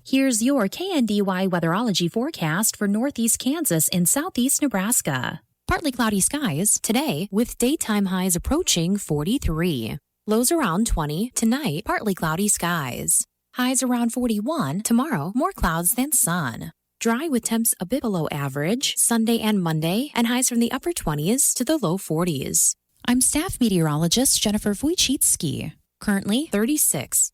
Here's your KNDY weatherology forecast for northeast Kansas and southeast Nebraska. Partly cloudy skies today with daytime highs approaching 43. Lows around 20 tonight, partly cloudy skies. Highs around 41 tomorrow, more clouds than sun. Dry with temps a bit below average Sunday and Monday, and highs from the upper 20s to the low 40s. I'm staff meteorologist Jennifer Wojcicki. Currently 36.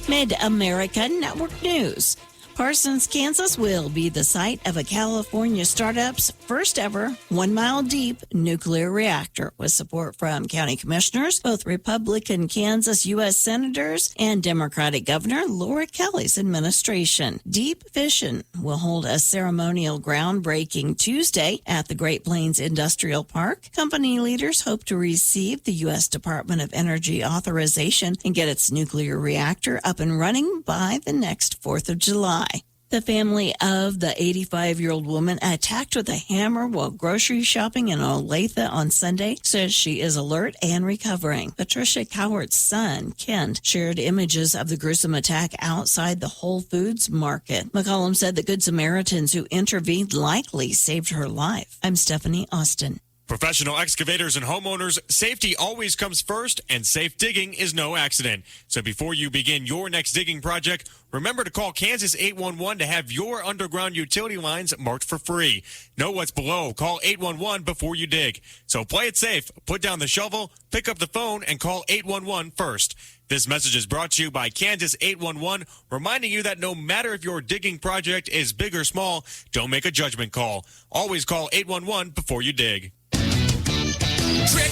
Mid-America Network News. Parsons, Kansas will be the site of a California startup's first ever 1 mile deep nuclear reactor with support from county commissioners, both Republican Kansas U.S. senators and Democratic Governor Laura Kelly's administration. Deep Fission will hold a ceremonial groundbreaking Tuesday at the Great Plains Industrial Park. Company leaders hope to receive the U.S. Department of Energy authorization and get its nuclear reactor up and running by the next 4th of July. The family of the 85-year-old woman attacked with a hammer while grocery shopping in Olathe on Sunday says she is alert and recovering. Patricia Cowart's son, Kent, shared images of the gruesome attack outside the Whole Foods market. McCollum said the Good Samaritans who intervened likely saved her life. I'm Stephanie Austin. Professional excavators and homeowners, safety always comes first, and safe digging is no accident. So before you begin your next digging project, remember to call Kansas 811 to have your underground utility lines marked for free. Know what's below. Call 811 before you dig. So play it safe. Put down the shovel, pick up the phone, and call 811 first. This message is brought to you by Kansas 811, reminding you that no matter if your digging project is big or small, don't make a judgment call. Always call 811 before you dig. Check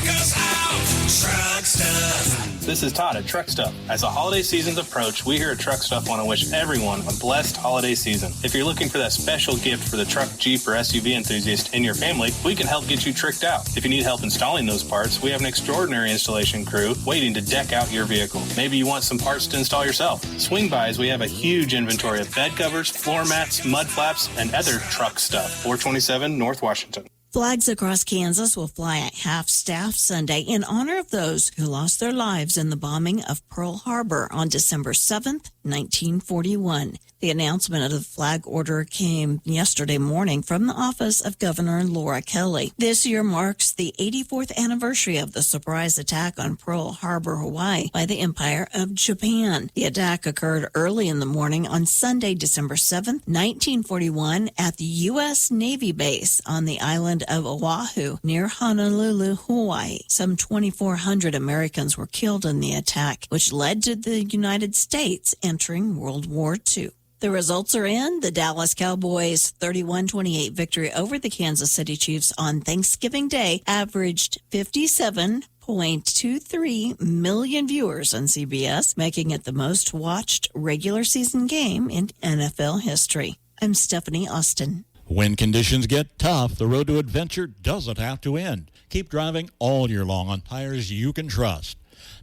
us out, Truck Stuff. This is Todd at Truck Stuff. As the holiday seasons approach, we here at Truck Stuff want to wish everyone a blessed holiday season. If you're looking for that special gift for the truck, Jeep, or SUV enthusiast in your family, we can help get you tricked out. If you need help installing those parts, we have an extraordinary installation crew waiting to deck out your vehicle. Maybe you want some parts to install yourself. Swing by as we have a huge inventory of bed covers, floor mats, mud flaps, and other truck stuff. 427 North Washington. Flags across Kansas will fly at half-staff Sunday in honor of those who lost their lives in the bombing of Pearl Harbor on December 7th, 1941. The announcement of the flag order came yesterday morning from the office of Governor Laura Kelly. This year marks the 84th anniversary of the surprise attack on Pearl Harbor, Hawaii by the Empire of Japan. The attack occurred early in the morning on Sunday, December 7th, 1941 at the U.S. Navy base on the island of Oahu near Honolulu, Hawaii. Some 2,400 Americans were killed in the attack, which led to the United States entering World War II. The results are in. The Dallas Cowboys' 31-28 victory over the Kansas City Chiefs on Thanksgiving Day averaged 57.23 million viewers on CBS, making it the most watched regular season game in NFL history. I'm Stephanie Austin. When conditions get tough, the road to adventure doesn't have to end. Keep driving all year long on tires you can trust.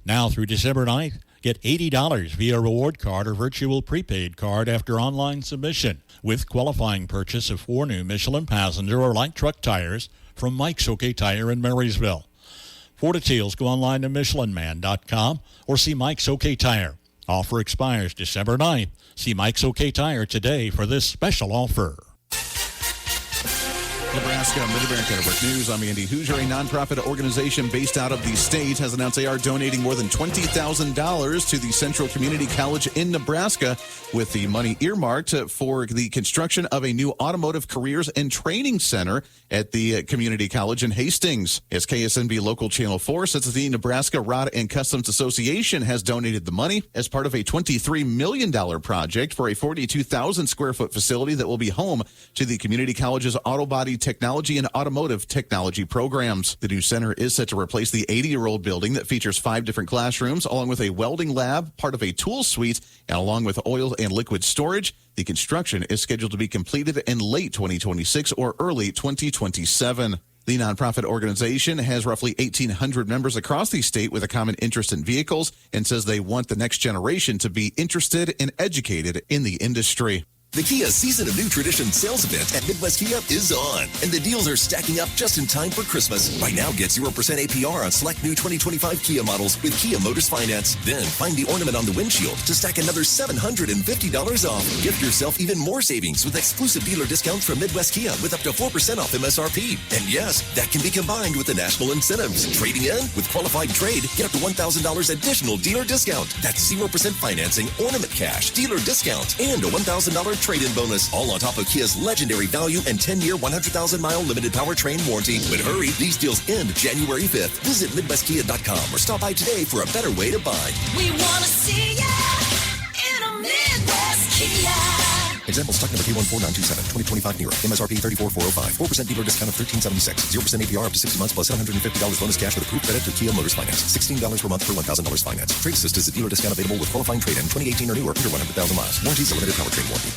Now through December 9th, get $80 via reward card or virtual prepaid card after online submission with qualifying purchase of 4 new Michelin passenger or light truck tires from Mike's OK Tire in Marysville. For details, go online to MichelinMan.com or see Mike's OK Tire. Offer expires December 9th. See Mike's OK Tire today for this special offer. Nebraska Mid-America Network News. I'm Andy Hoosier. A nonprofit organization based out of the state has announced they are donating more than $20,000 to the Central Community College in Nebraska, with the money earmarked for the construction of a new automotive careers and training center at the community college in Hastings. As KSNB Local Channel 4 says, the Nebraska Rod and Customs Association has donated the money as part of a $23 million project for a 42,000 square foot facility that will be home to the community college's auto body technology and automotive technology programs. The new center is set to replace the 80-year-old building that features 5 different classrooms, along with a welding lab, part of a tool suite, and along with oil and liquid storage. The construction is scheduled to be completed in late 2026 or early 2027. The nonprofit organization has roughly 1,800 members across the state with a common interest in vehicles and says they want the next generation to be interested and educated in the industry. The Kia Season of New Tradition sales event at Midwest Kia is on, and the deals are stacking up just in time for Christmas. Right now, get 0% APR on select new 2025 Kia models with Kia Motors Finance. Then find the ornament on the windshield to stack another $750 off. Give yourself even more savings with exclusive dealer discounts from Midwest Kia with up to 4% off MSRP. And yes, that can be combined with the national incentives. Trading in with qualified trade, get up to $1,000 additional dealer discount. That's 0% financing, ornament cash, dealer discount, and a $1,000 trade-in bonus, all on top of Kia's legendary value and 10-year, 100,000-mile limited powertrain warranty. But hurry, these deals end January 5th. Visit MidwestKia.com or stop by today for a better way to buy. We want to see ya in a Midwest Kia. Example stock number K14927, 2025 Nero, MSRP 34,405, 4% dealer discount of $1376, 0% APR up to 60 months plus $750 bonus cash with approved credit through Kia Motors Finance, $16 per month per $1,000 finance. Trade assist is a dealer discount available with qualifying trade-in 2018 or newer under 100,000 miles. Warranties a limited powertrain warranty.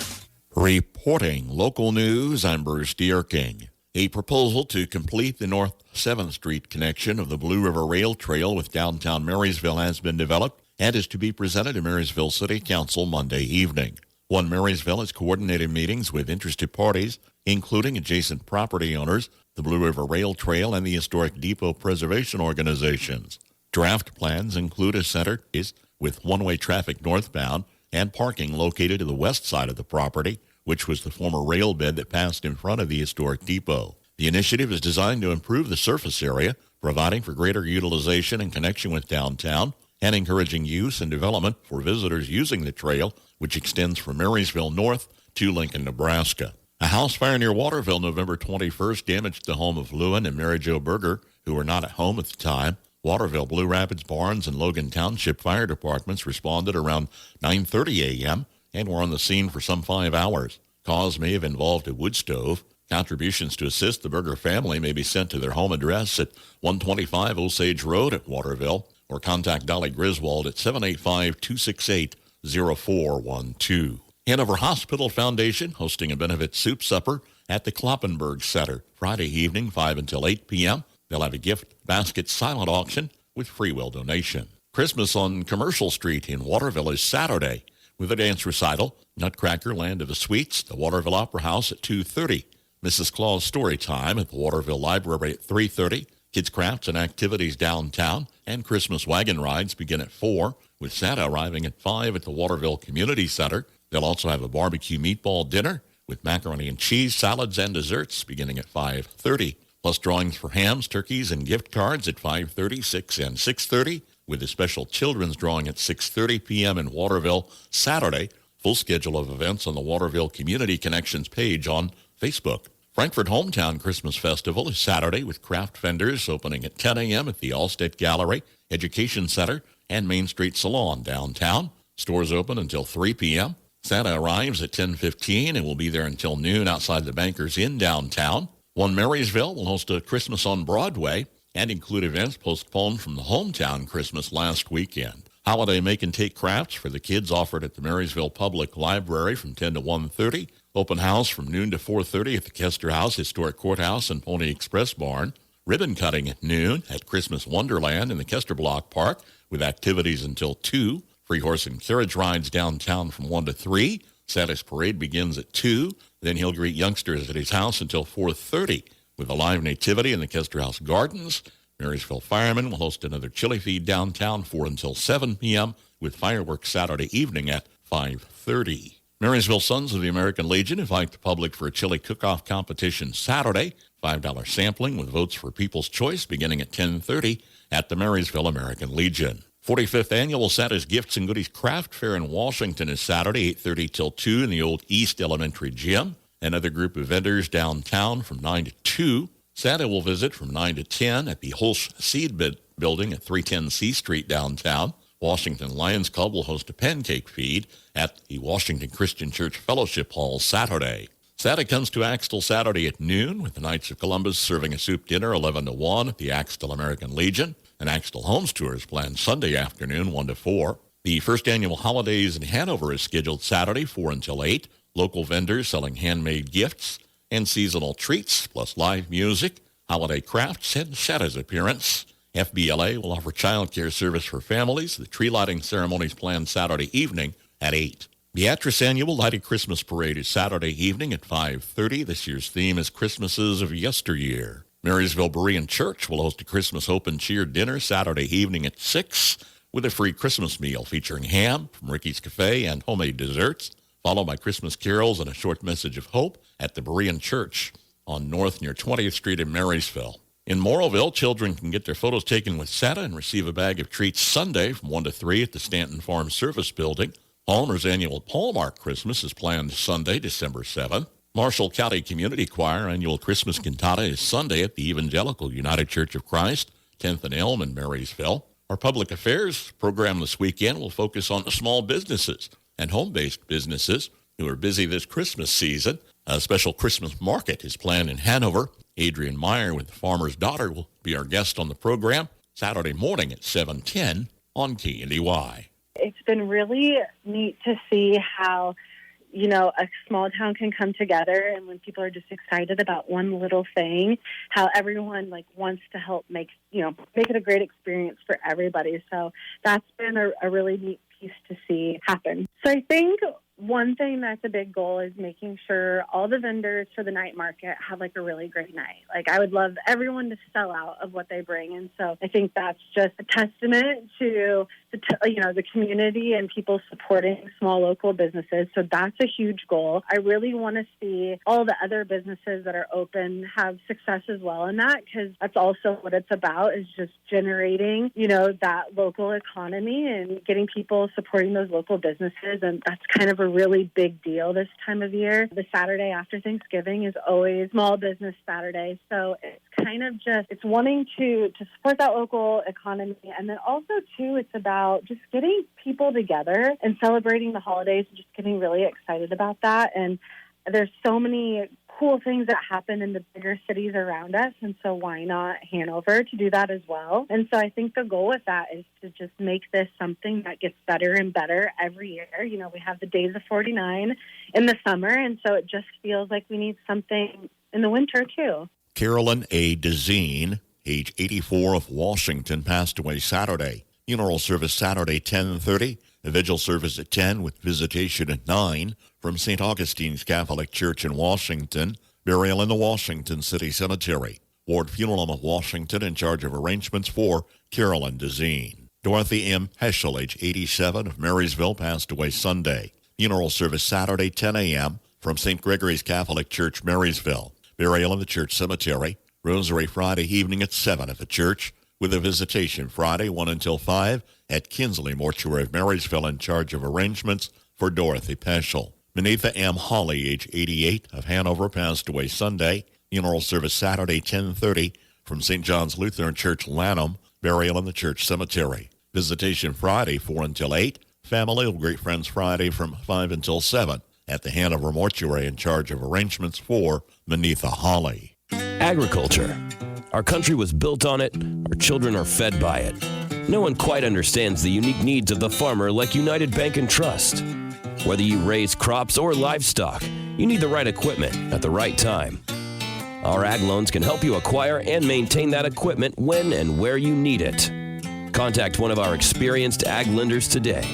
Reporting local news, I'm Bruce Dierking. A proposal to complete the North 7th Street connection of the Blue River Rail Trail with downtown Marysville has been developed and is to be presented to Marysville City Council Monday evening. One Marysville has coordinated meetings with interested parties, including adjacent property owners, the Blue River Rail Trail, and the Historic Depot Preservation Organizations. Draft plans include a center with one-way traffic northbound and parking located to the west side of the property, which was the former rail bed that passed in front of the historic depot. The initiative is designed to improve the surface area, providing for greater utilization and connection with downtown, and encouraging use and development for visitors using the trail, which extends from Marysville north to Lincoln, Nebraska. A house fire near Waterville November 21st damaged the home of Lewin and Mary Jo Berger, who were not at home at the time. Waterville, Blue Rapids, Barnes, and Logan Township fire departments responded around 9:30 a.m. and were on the scene for some 5 hours. Cause may have involved a wood stove. Contributions to assist the Berger family may be sent to their home address at 125 Osage Road at Waterville, or contact Dolly Griswold at 785-268-0412. Hanover Hospital Foundation hosting a benefit soup supper at the Kloppenberg Center Friday evening, 5 until 8 p.m. They'll have a gift basket silent auction with free will donation. Christmas on Commercial Street in Waterville is Saturday with a dance recital, Nutcracker Land of the Sweets, the Waterville Opera House at 2:30. Mrs. Claus Story Time at the Waterville Library at 3:30. Kids crafts and activities downtown, and Christmas wagon rides begin at 4, with Santa arriving at 5 at the Waterville Community Center. They'll also have a barbecue meatball dinner with macaroni and cheese, salads, and desserts beginning at 5:30. Plus drawings for hams, turkeys, and gift cards at 5:30, 6, and 6:30, with a special children's drawing at 6:30 p.m. in Waterville Saturday. Full schedule of events on the Waterville Community Connections page on Facebook. Frankfort Hometown Christmas Festival is Saturday with craft vendors opening at 10 a.m. at the Allstate Gallery, Education Center, and Main Street Salon downtown. Stores open until 3 p.m. Santa arrives at 10:15 and will be there until noon outside the Bankers Inn downtown. One Marysville will host a Christmas on Broadway and include events postponed from the hometown Christmas last weekend. Holiday make-and-take crafts for the kids offered at the Marysville Public Library from 10 to 1:30. Open house from noon to 4:30 at the Kester House, Historic Courthouse, and Pony Express Barn. Ribbon cutting at noon at Christmas Wonderland in the Kester Block Park with activities until 2. Free horse and carriage rides downtown from 1 to 3. Santa's parade begins at 2. Then he'll greet youngsters at his house until 4:30 with a live nativity in the Kester House Gardens. Marysville Firemen will host another chili feed downtown 4 until 7 p.m. with fireworks Saturday evening at 5:30. Marysville Sons of the American Legion invite the public for a chili cook-off competition Saturday. $5 sampling with votes for People's Choice beginning at 10:30 at the Marysville American Legion. 45th Annual Santa's Gifts and Goodies Craft Fair in Washington is Saturday, 8:30 till 2 in the old East Elementary Gym. Another group of vendors downtown from 9 to 2. Santa will visit from 9 to 10 at the Hulsh Seed Building at 310 C Street downtown. Washington Lions Club will host a pancake feed at the Washington Christian Church Fellowship Hall Saturday. Santa comes to Axtell Saturday at noon with the Knights of Columbus serving a soup dinner 11 to 1 at the Axtell American Legion. An Axtell Homes Tour is planned Sunday afternoon 1 to 4. The first annual Holidays in Hanover is scheduled Saturday 4 until 8. Local vendors selling handmade gifts and seasonal treats, plus live music, holiday crafts, and Santa's appearance. FBLA will offer child care service for families. The tree lighting ceremony is planned Saturday evening at 8. Beatrice Annual Lighted Christmas Parade is Saturday evening at 5:30. This year's theme is Christmases of Yesteryear. Marysville Berean Church will host a Christmas open cheer dinner Saturday evening at 6 with a free Christmas meal featuring ham from Ricky's Cafe and homemade desserts, followed by Christmas carols and a short message of hope at the Berean Church on North near 20th Street in Marysville. In Morrowville, children can get their photos taken with Santa and receive a bag of treats Sunday from 1 to 3 at the Stanton Farm Service Building. Palmer's annual Hallmark Christmas is planned Sunday, December 7th. Marshall County Community Choir annual Christmas cantata is Sunday at the Evangelical United Church of Christ, 10th and Elm in Marysville. Our public affairs program this weekend will focus on small businesses and home-based businesses who are busy this Christmas season. A special Christmas market is planned in Hanover. Adrian Meyer with The Farmer's Daughter will be our guest on the program Saturday morning at 7:10 on KNDY. It's been really neat to see how, a small town can come together, and when people are just excited about one little thing, how everyone wants to help make it a great experience for everybody. So that's been a really neat piece to see happen. So I think one thing that's a big goal is making sure all the vendors for the night market have a really great night. I would love everyone to sell out of what they bring. And so I think that's just a testament to the community and people supporting small local businesses. So that's a huge goal. I really want to see all the other businesses that are open have success as well in that, because that's also what it's about, is just generating, that local economy and getting people supporting those local businesses. And that's kind of a really big deal this time of year. The Saturday after Thanksgiving is always Small Business Saturday. So it's kind of it's wanting to support that local economy. And then also, too, it's about just getting people together and celebrating the holidays and just getting really excited about that. And there's so many cool things that happen in the bigger cities around us, and so why not Hanover to do that as well? And so I think the goal with that is to just make this something that gets better and better every year. We have the Days of 49 in the summer, and so it just feels like we need something in the winter too. Carolyn A. Dezine, age 84, of Washington, passed away Saturday. Funeral service Saturday, 10:30. The vigil service at 10 with visitation at 9 from St. Augustine's Catholic Church in Washington. Burial in the Washington City Cemetery. Ward Funeral Home of Washington in charge of arrangements for Carolyn Dezine. Dorothy M. Heschel, age 87, of Marysville, passed away Sunday. Funeral service Saturday, 10 a.m. from St. Gregory's Catholic Church, Marysville. Burial in the church cemetery. Rosary Friday evening at 7 at the church, with a visitation Friday 1 until 5 at Kinsley Mortuary of Marysville in charge of arrangements for Dorothy Peschel. Manetha M. Holly, age 88, of Hanover, passed away Sunday. Funeral service Saturday 10:30 from St. John's Lutheran Church, Lanham. Burial in the church cemetery. Visitation Friday 4 until 8. Family of Great Friends Friday from 5 until 7 at the Hanover Mortuary in charge of arrangements for Manetha Holly. Agriculture. Our country was built on it. Our children are fed by it. No one quite understands the unique needs of the farmer like United Bank and Trust. Whether you raise crops or livestock, you need the right equipment at the right time. Our ag loans can help you acquire and maintain that equipment when and where you need it. Contact one of our experienced ag lenders today.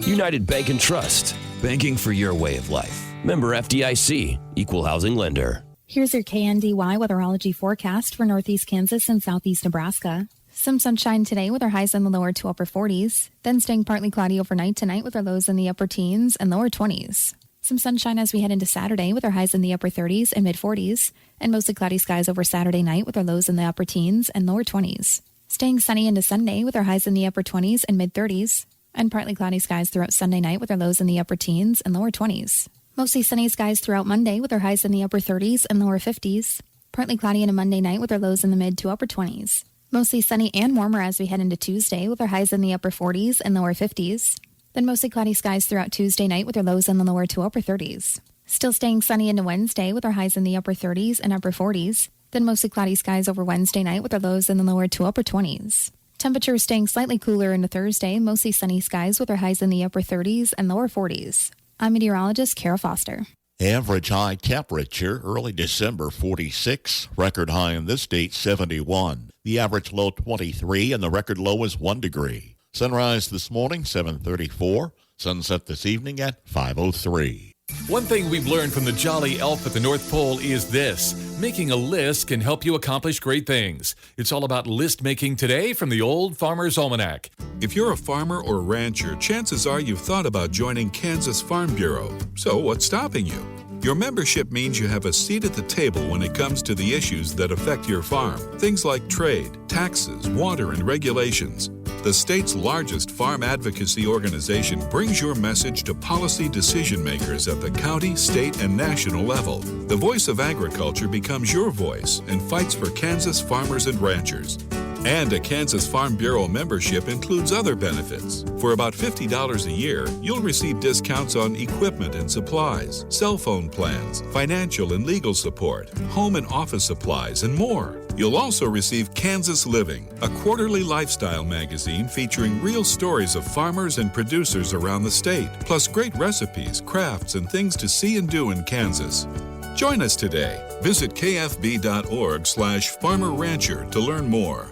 United Bank and Trust. Banking for your way of life. Member FDIC. Equal housing lender. Here's your KNDY weatherology forecast for northeast Kansas and southeast Nebraska. Some sunshine today with our highs in the lower to upper 40s, then staying partly cloudy overnight tonight with our lows in the upper teens and lower 20s. Some sunshine as we head into Saturday with our highs in the upper 30s and mid 40s, and mostly cloudy skies over Saturday night with our lows in the upper teens and lower 20s. Staying sunny into Sunday with our highs in the upper 20s and mid 30s, and partly cloudy skies throughout Sunday night with our lows in the upper teens and lower 20s. Mostly sunny skies throughout Monday with our highs in the upper 30s and lower 50s. Partly cloudy into Monday night with our lows in the mid to upper 20s. Mostly sunny and warmer as we head into Tuesday with our highs in the upper 40s and lower 50s. Then mostly cloudy skies throughout Tuesday night with our lows in the lower to upper 30s. Still staying sunny into Wednesday with our highs in the upper 30s and upper 40s. Then mostly cloudy skies over Wednesday night with our lows in the lower to upper 20s. Temperatures staying slightly cooler into Thursday, mostly sunny skies with our highs in the upper 30s and lower 40s. I'm meteorologist Kara Foster. Average high temperature early December 46, record high in this date 71. The average low 23 and the record low is 1 degree. Sunrise this morning 7:34. Sunset this evening at 5:03. One thing we've learned from the Jolly Elf at the North Pole is this: making a list can help you accomplish great things. It's all about list making today from the Old Farmer's Almanac. If you're a farmer or rancher, chances are you've thought about joining Kansas Farm Bureau. So what's stopping you? Your membership means you have a seat at the table when it comes to the issues that affect your farm. Things like trade, taxes, water, and regulations. The state's largest farm advocacy organization brings your message to policy decision makers at the county, state, and national level. The voice of agriculture becomes your voice and fights for Kansas farmers and ranchers. And a Kansas Farm Bureau membership includes other benefits. For about $50 a year, you'll receive discounts on equipment and supplies, cell phone plans, financial and legal support, home and office supplies, and more. You'll also receive Kansas Living, a quarterly lifestyle magazine featuring real stories of farmers and producers around the state, plus great recipes, crafts, and things to see and do in Kansas. Join us today. Visit kfb.org/farmerrancher to learn more.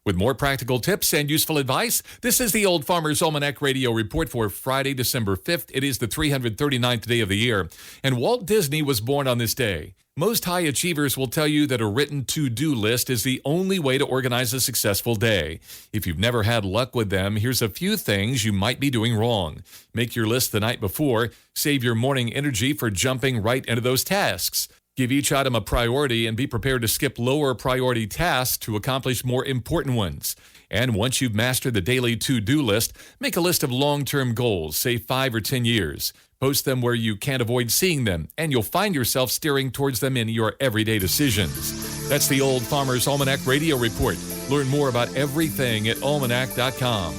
With more practical tips and useful advice, this is the Old Farmer's Almanac Radio Report for Friday, December 5th. It is the 339th day of the year, and Walt Disney was born on this day. Most high achievers will tell you that a written to-do list is the only way to organize a successful day. If you've never had luck with them, here's a few things you might be doing wrong. Make your list the night before. Save your morning energy for jumping right into those tasks. Give each item a priority and be prepared to skip lower priority tasks to accomplish more important ones. And once you've mastered the daily to-do list, make a list of long-term goals, say 5 or 10 years. Post them where you can't avoid seeing them, and you'll find yourself steering towards them in your everyday decisions. That's the Old Farmer's Almanac Radio Report. Learn more about everything at almanac.com.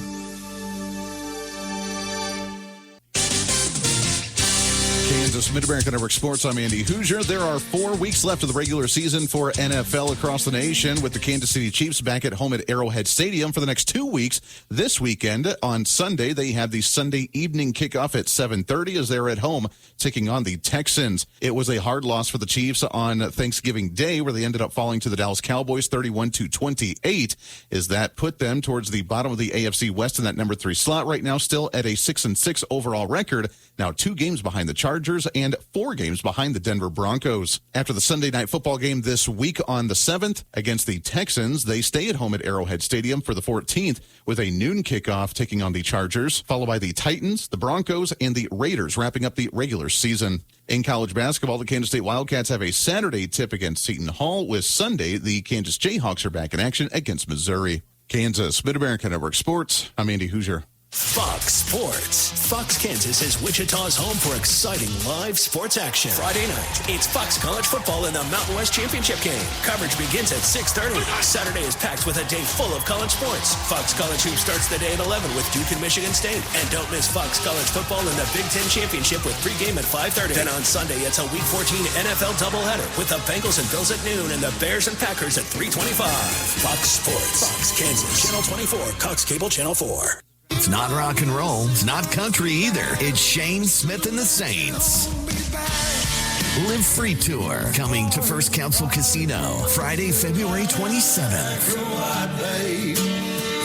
Kansas Mid-America Network Sports. I'm Andy Hoosier. There are 4 weeks left of the regular season for NFL across the nation, with the Kansas City Chiefs back at home at Arrowhead Stadium for the next 2 weeks. This weekend, on Sunday, they have the Sunday evening kickoff at 7:30 as they're at home taking on the Texans. It was a hard loss for the Chiefs on Thanksgiving Day, where they ended up falling to the Dallas Cowboys 31-28, as that put them towards the bottom of the AFC West in that number 3 slot right now, still at a 6-6 overall record. Now 2 games behind the Chargers and 4 games behind the Denver Broncos. After the Sunday night football game this week on the 7th against the Texans, they stay at home at Arrowhead Stadium for the 14th with a noon kickoff taking on the Chargers, followed by the Titans, the Broncos, and the Raiders wrapping up the regular season. In college basketball, the Kansas State Wildcats have a Saturday tip against Seton Hall, with Sunday the Kansas Jayhawks are back in action against Missouri. Kansas Mid-America Network Sports, I'm Andy Hoosier. Fox Sports. Fox Kansas is Wichita's home for exciting live sports action. Friday night, it's Fox College football in the Mountain West Championship game. Coverage begins at 6:30. Saturday is packed with a day full of college sports. Fox College Hoops starts the day at 11 with Duke and Michigan State. And don't miss Fox College football in the Big Ten Championship with pregame at 5:30. Then on Sunday, it's a Week 14 NFL doubleheader with the Bengals and Bills at noon and the Bears and Packers at 3:25. Fox Sports. Fox Kansas. Channel 24. Cox Cable Channel 4. It's not rock and roll. It's not country either. It's Shane Smith and the Saints. Live Free Tour coming to First Council Casino Friday, February 27th.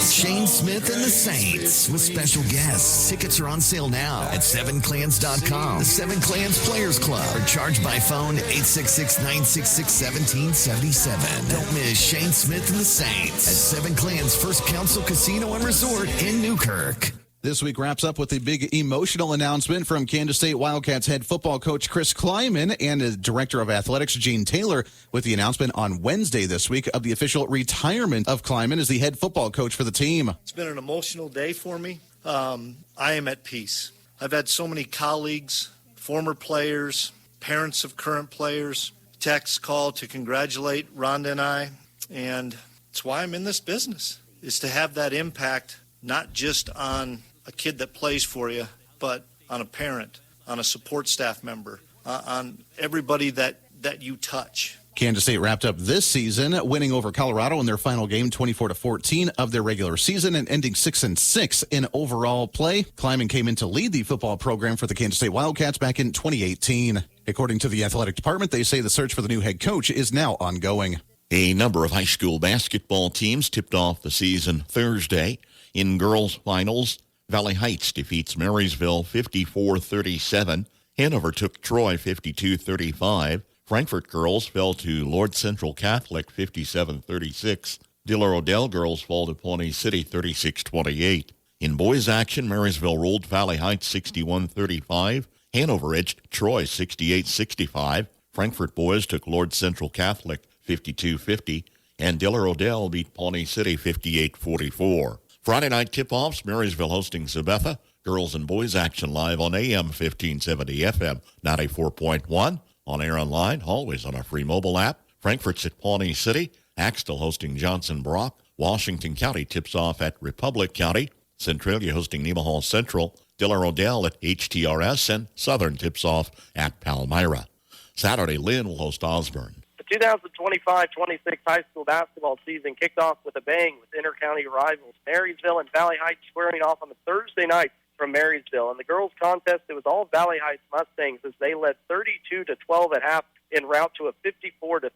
Shane Smith and the Saints with special guests. Tickets are on sale now at 7clans.com. The 7 Clans Players Club are charged by phone 866-966-1777. Don't miss Shane Smith and the Saints at 7 Clans First Council Casino and Resort in Newkirk. This week wraps up with a big emotional announcement from Kansas State Wildcats head football coach Chris Kleiman and the director of athletics Gene Taylor, with the announcement on Wednesday this week of the official retirement of Kleiman as the head football coach for the team. It's been an emotional day for me. I am at peace. I've had so many colleagues, former players, parents of current players, text, call to congratulate Rhonda and I, and it's why I'm in this business, is to have that impact not just on a kid that plays for you, but on a parent, on a support staff member, on everybody that you touch. Kansas State wrapped up this season winning over Colorado in their final game 24-14 of their regular season and ending 6-6 in overall play. Kleiman came in to lead the football program for the Kansas State Wildcats back in 2018. According to the athletic department, they say the search for the new head coach is now ongoing. A number of high school basketball teams tipped off the season Thursday. In girls finals, Valley Heights defeats Marysville 54-37. Hanover took Troy 52-35. Frankfort girls fell to Lord Central Catholic 57-36. Diller Odell girls fall to Pawnee City 36-28. In boys action, Marysville rolled Valley Heights 61-35. Hanover edged Troy 68-65. Frankfort boys took Lord Central Catholic 52-50. And Diller Odell beat Pawnee City 58-44. Friday night tip-offs, Marysville hosting Sabetha. Girls and boys action live on AM 1570 FM 94.1. On air online, always on our free mobile app. Frankfort's at Pawnee City. Axtell hosting Johnson Brock. Washington County tips off at Republic County. Centralia hosting Nemaha Central. Diller Odell at HTRS. And Southern tips off at Palmyra. Saturday, Lynn will host Osborne. The 2025-26 high school basketball season kicked off with a bang with inter-county rivals Marysville and Valley Heights squaring off on the Thursday night from Marysville. In the girls' contest, it was all Valley Heights Mustangs as they led 32-12 at half en route to a 54-37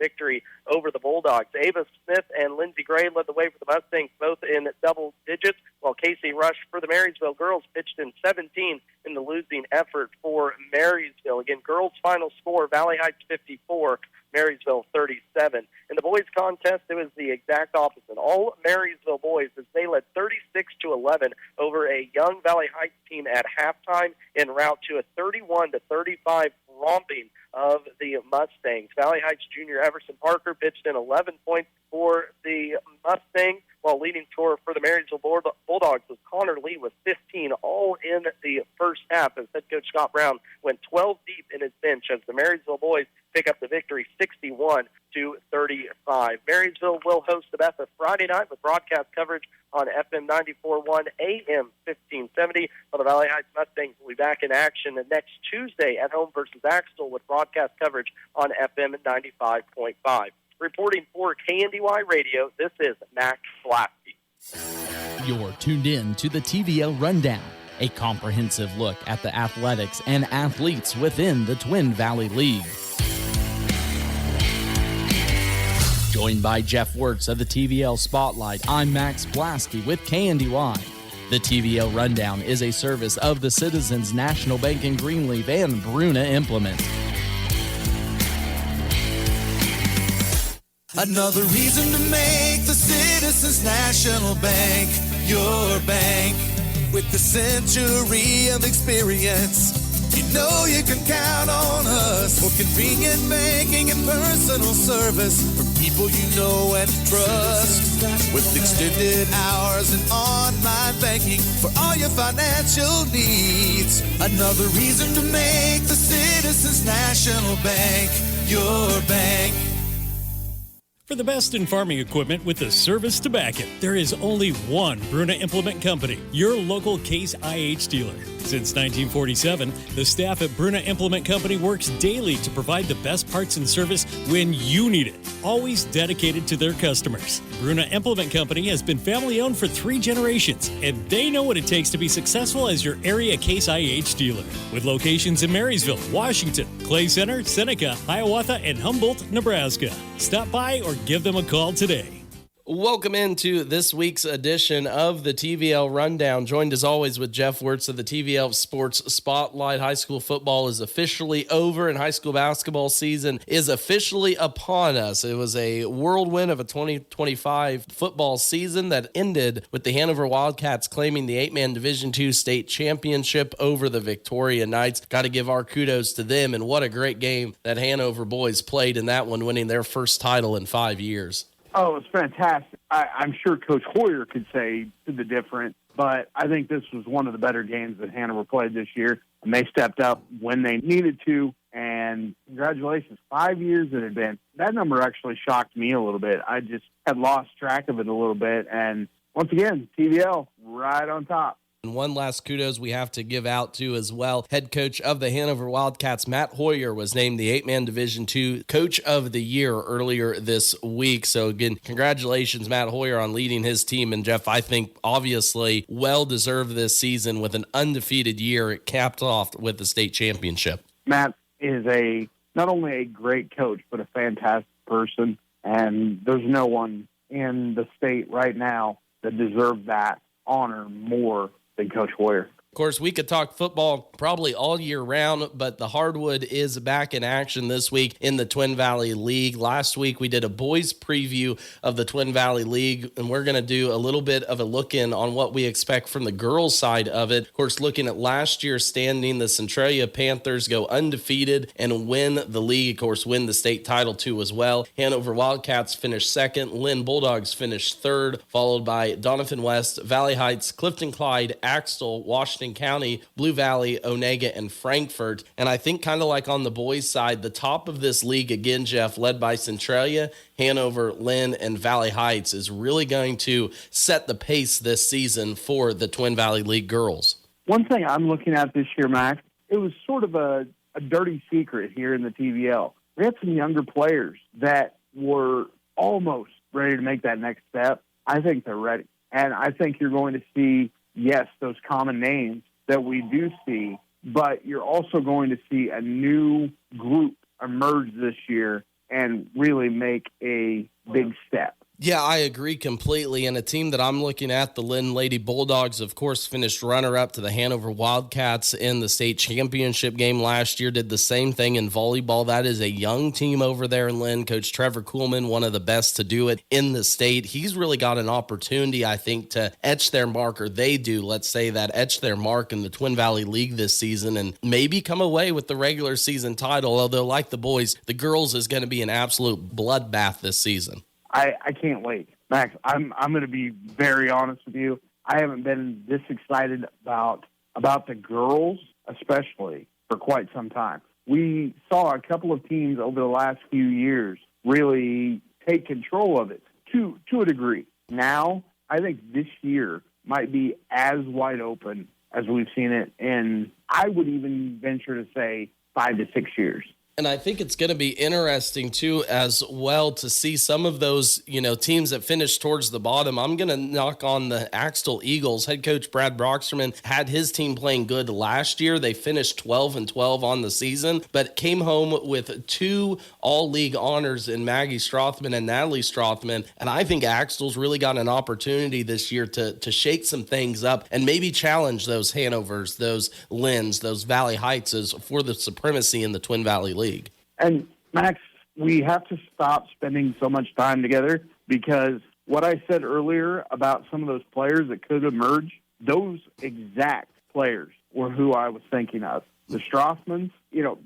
victory over the Bulldogs. Ava Smith and Lindsey Gray led the way for the Mustangs, both in double digits, while Casey Rush for the Marysville girls pitched in 17 in the losing effort for Marysville. Again, girls' final score, Valley Heights 54, Marysville 37. In the boys' contest, it was the exact opposite. All Marysville boys, as they led 36-11 over a young Valley Heights team at halftime en route to a 31-35 romping of the Mustangs. Valley Heights junior Everson Parker pitched in 11 points for the Mustangs, while leading scorer for the Marysville Bulldogs was Connor Lee with 15, all in the first half, as head coach Scott Brown went 12 deep in his bench as the Marysville boys pick up the victory 61-35. Marysville will host Sabetha Friday night with broadcast coverage on FM 94.1, AM 1570. While the Valley Heights Mustangs will be back in action next Tuesday at home versus Axtell with broadcast coverage on FM 95.5. Reporting for KNDY Radio, this is Max Blasky. You're tuned in to the TVL Rundown, a comprehensive look at the athletics and athletes within the Twin Valley League. Joined by Jeff Wirtz of the TVL Spotlight, I'm Max Blasky with KNDY. The TVL Rundown is a service of the Citizens National Bank in Greenleaf and Bruna Implement. Another reason to make the Citizens National Bank your bank. With the century of experience, you know you can count on us for convenient banking and personal service from people you know and trust. With extended hours and online banking for all your financial needs. Another reason to make the Citizens National Bank your bank. For the best in farming equipment with the service to back it, there is only one Bruna Implement Company, your local Case IH dealer. Since 1947, the staff at Bruna Implement Company works daily to provide the best parts and service when you need it, always dedicated to their customers. Bruna Implement Company has been family-owned for 3 generations, and they know what it takes to be successful as your area Case IH dealer. With locations in Marysville, Washington, Clay Center, Seneca, Hiawatha, and Humboldt, Nebraska. Stop by or give them a call today. Welcome into this week's edition of the TVL Rundown. Joined as always with Jeff Wirtz of the TVL Sports Spotlight. High school football is officially over and high school basketball season is officially upon us. It was a whirlwind of a 2025 football season that ended with the Hanover Wildcats claiming the 8-man Division II state championship over the Victoria Knights. Got to give our kudos to them, and what a great game that Hanover boys played in that one, winning their first title in 5 years. Oh, it's fantastic. I'm sure Coach Hoyer could say the difference, but I think this was one of the better games that Hanover played this year, and they stepped up when they needed to, and congratulations. 5 years it had been. That number actually shocked me a little bit. I just had lost track of it a little bit, and once again, TVL right on top. And one last kudos we have to give out to as well. Head coach of the Hanover Wildcats, Matt Hoyer, was named the 8-man Division II Coach of the Year earlier this week. So again, congratulations, Matt Hoyer, on leading his team. And Jeff, I think obviously well-deserved this season with an undefeated year. It capped off with the state championship. Matt is not only a great coach, but a fantastic person. And there's no one in the state right now that deserves that honor more than Coach Hoyer. Of course, we could talk football probably all year round, but the hardwood is back in action this week in the Twin Valley League. Last week, we did a boys preview of the Twin Valley League, and we're going to do a little bit of a look-in on what we expect from the girls' side of it. Of course, looking at last year's standing, the Centralia Panthers go undefeated and win the league, of course, win the state title too as well. Hanover Wildcats finished second. Lynn Bulldogs finished third, followed by Donovan West, Valley Heights, Clifton Clyde, Axtell, Washington County, Blue Valley, Onega, and Frankfort. And I think kind of like on the boys' side, the top of this league, again, Jeff, led by Centralia, Hanover, Lynn, and Valley Heights, is really going to set the pace this season for the Twin Valley League girls. One thing I'm looking at this year, Max, it was sort of a dirty secret here in the TVL. We had some younger players that were almost ready to make that next step. I think they're ready. And I think you're going to see, yes, those common names that we do see, but you're also going to see a new group emerge this year and really make a big step. Yeah, I agree completely. And a team that I'm looking at, the Lynn Lady Bulldogs, of course, finished runner-up to the Hanover Wildcats in the state championship game last year, did the same thing in volleyball. That is a young team over there in Lynn. Coach Trevor Kuhlman, one of the best to do it in the state. He's really got an opportunity, I think, to etch their mark, or they do, let's say that, etch their mark in the Twin Valley League this season and maybe come away with the regular season title, although like the boys, the girls is going to be an absolute bloodbath this season. I can't wait. Max, I'm going to be very honest with you. I haven't been this excited about the girls, especially, for quite some time. We saw a couple of teams over the last few years really take control of it to a degree. Now, I think this year might be as wide open as we've seen it in, I would even venture to say, 5 to 6 years. And I think it's going to be interesting, too, as well, to see some of those, teams that finish towards the bottom. I'm going to knock on the Axtell Eagles. Head coach Brad Brocksterman had his team playing good last year. They finished 12-12 on the season, but came home with 2 all-league honors in Maggie Strothman and Natalie Strothman. And I think Axtell's really got an opportunity this year to shake some things up and maybe challenge those Hanovers, those Lynns, those Valley Heightses for the supremacy in the Twin Valley League. And, Max, we have to stop spending so much time together because what I said earlier about some of those players that could emerge, those exact players were who I was thinking of. The Strothmans,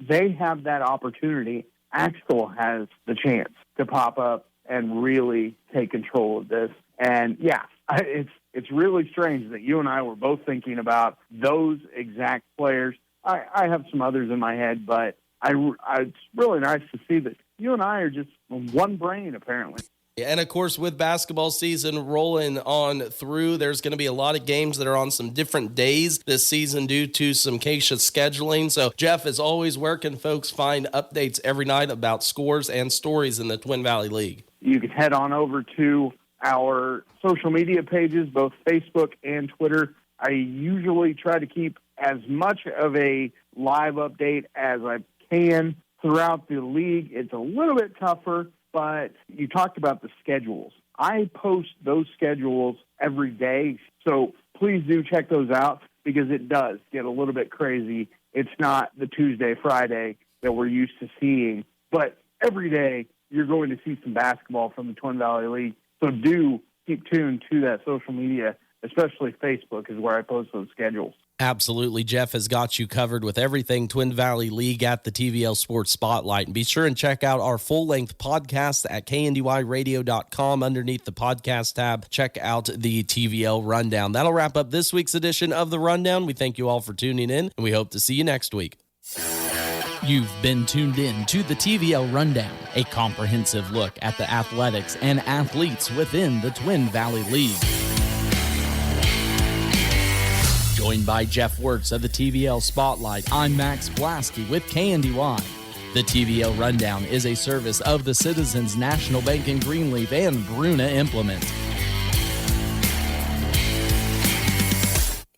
they have that opportunity. Axtell has the chance to pop up and really take control of this. And, yeah, it's really strange that you and I were both thinking about those exact players. I have some others in my head, but it's really nice to see that you and I are just one brain, apparently. And, of course, with basketball season rolling on through, there's going to be a lot of games that are on some different days this season due to some CASHA scheduling. So, Jeff, as always, where can folks find updates every night about scores and stories in the Twin Valley League? You can head on over to our social media pages, both Facebook and Twitter. I usually try to keep as much of a live update as I can throughout the league. It's a little bit tougher, but you talked about the schedules. I post those schedules every day, so please do check those out because it does get a little bit crazy. It's not the Tuesday, Friday that we're used to seeing, but every day you're going to see some basketball from the Twin Valley League. So do keep tuned to that social media, especially Facebook is where I post those schedules. Absolutely. Jeff has got you covered with everything Twin Valley League at the TVL Sports Spotlight. And be sure and check out our full-length podcast at KNDYradio.com. Underneath the podcast tab, check out the TVL Rundown. That'll wrap up this week's edition of the Rundown. We thank you all for tuning in, and we hope to see you next week. You've been tuned in to the TVL Rundown, a comprehensive look at the athletics and athletes within the Twin Valley League. Joined by Jeff Wirtz of the TVL Spotlight, I'm Max Blasky with KNDY. The TVL Rundown is a service of the Citizens National Bank in Greenleaf and Bruna Implement.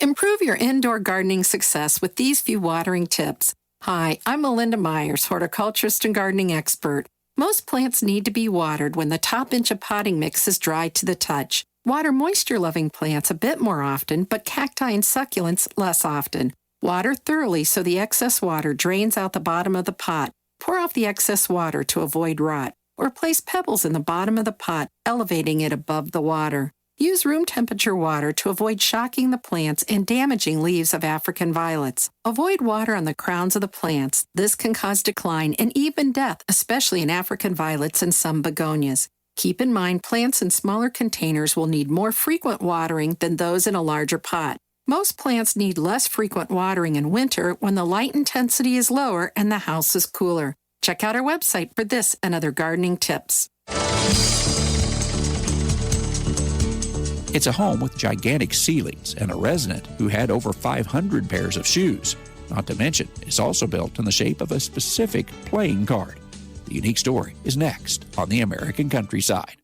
Improve your indoor gardening success with these few watering tips. Hi, I'm Melinda Myers, horticulturist and gardening expert. Most plants need to be watered when the top inch of potting mix is dry to the touch. Water moisture-loving plants a bit more often, but cacti and succulents less often. Water thoroughly so the excess water drains out the bottom of the pot. Pour off the excess water to avoid rot, or place pebbles in the bottom of the pot, elevating it above the water. Use room temperature water to avoid shocking the plants and damaging leaves of African violets. Avoid water on the crowns of the plants. This can cause decline and even death, especially in African violets and some begonias. Keep in mind, plants in smaller containers will need more frequent watering than those in a larger pot. Most plants need less frequent watering in winter when the light intensity is lower and the house is cooler. Check out our website for this and other gardening tips. It's a home with gigantic ceilings and a resident who had over 500 pairs of shoes. Not to mention, it's also built in the shape of a specific playing card. The unique story is next on the American Countryside.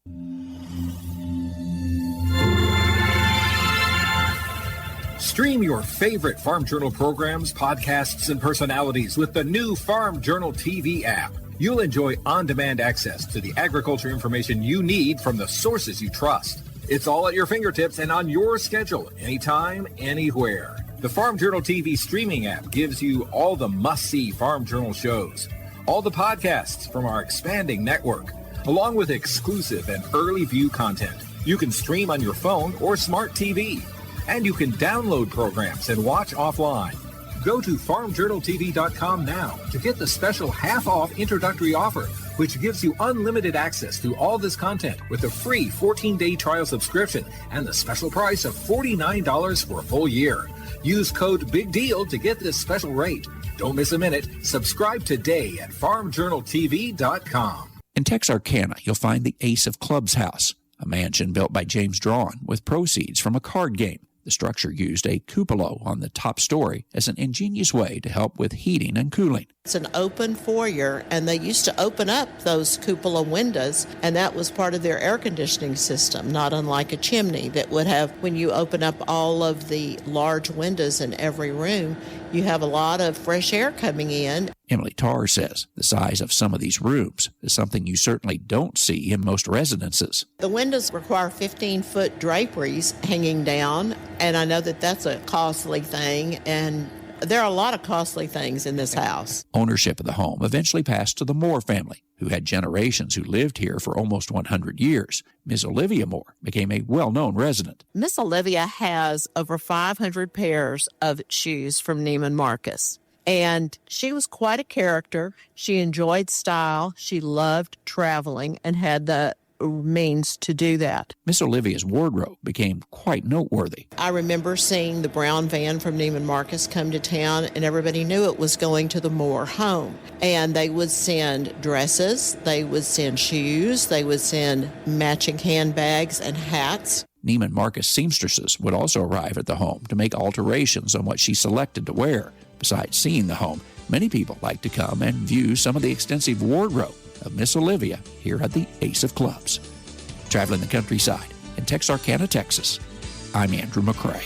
Stream your favorite Farm Journal programs, podcasts, and personalities with the new Farm Journal TV app. You'll enjoy on-demand access to the agriculture information you need from the sources you trust. It's all at your fingertips and on your schedule, anytime, anywhere. The Farm Journal TV streaming app gives you all the must-see Farm Journal shows, all the podcasts from our expanding network, along with exclusive and early view content. You can stream on your phone or smart TV, and you can download programs and watch offline. Go to farmjournaltv.com now to get the special half-off introductory offer, which gives you unlimited access to all this content with a free 14-day trial subscription and the special price of $49 for a full year. Use code BIGDEAL to get this special rate. Don't miss a minute. Subscribe today at farmjournaltv.com. In Texarkana, you'll find the Ace of Clubs house, a mansion built by James Drawn with proceeds from a card game. The structure used a cupola on the top story as an ingenious way to help with heating and cooling. It's an open foyer, and they used to open up those cupola windows, and that was part of their air conditioning system, not unlike a chimney that would have, when you open up all of the large windows in every room, you have a lot of fresh air coming in. Emily Tarr says the size of some of these rooms is something you certainly don't see in most residences. The windows require 15-foot draperies hanging down, and I know that that's a costly thing, and there are a lot of costly things in this house. Ownership of the home eventually passed to the Moore family, who had generations who lived here for almost 100 years. Ms. Olivia Moore became a well-known resident. Miss Olivia has over 500 pairs of shoes from Neiman Marcus. And she was quite a character. She enjoyed style. She loved traveling and had the means to do that. Miss Olivia's wardrobe became quite noteworthy. I remember seeing the brown van from Neiman Marcus come to town, and everybody knew it was going to the Moore home. And they would send dresses, they would send shoes, they would send matching handbags and hats. Neiman Marcus seamstresses would also arrive at the home to make alterations on what she selected to wear. Besides seeing the home, many people like to come and view some of the extensive wardrobe of Miss Olivia here at the Ace of Clubs. Traveling the countryside in Texarkana, Texas, I'm Andrew McCrae.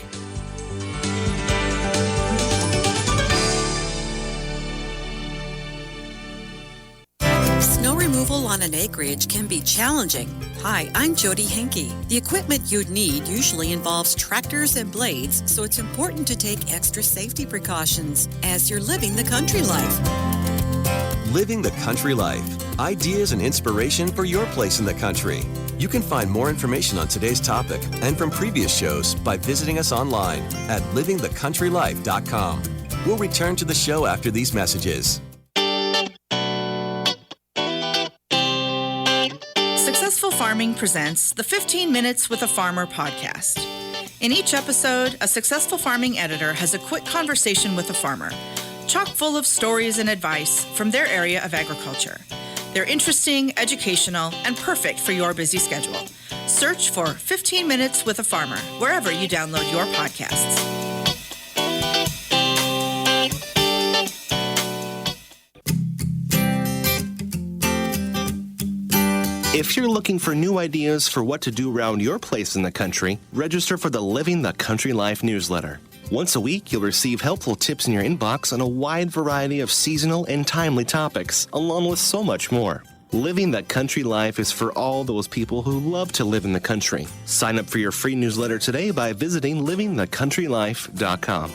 Snow removal on an acreage can be challenging. Hi, I'm Jody Henke. The equipment you'd need usually involves tractors and blades, so it's important to take extra safety precautions as you're living the country life. Living the country life. Ideas and inspiration for your place in the country. You can find more information on today's topic and from previous shows by visiting us online at livingthecountrylife.com. We'll return to the show after these messages. Successful Farming presents the 15 Minutes with a Farmer podcast. In each episode, a successful farming editor has a quick conversation with a farmer, chock full of stories and advice from their area of agriculture. They're interesting, educational, and perfect for your busy schedule. Search for 15 Minutes with a Farmer wherever you download your podcasts. If you're looking for new ideas for what to do around your place in the country, register for the Living the Country Life newsletter. Once a week, you'll receive helpful tips in your inbox on a wide variety of seasonal and timely topics, along with so much more. Living the Country Life is for all those people who love to live in the country. Sign up for your free newsletter today by visiting livingthecountrylife.com.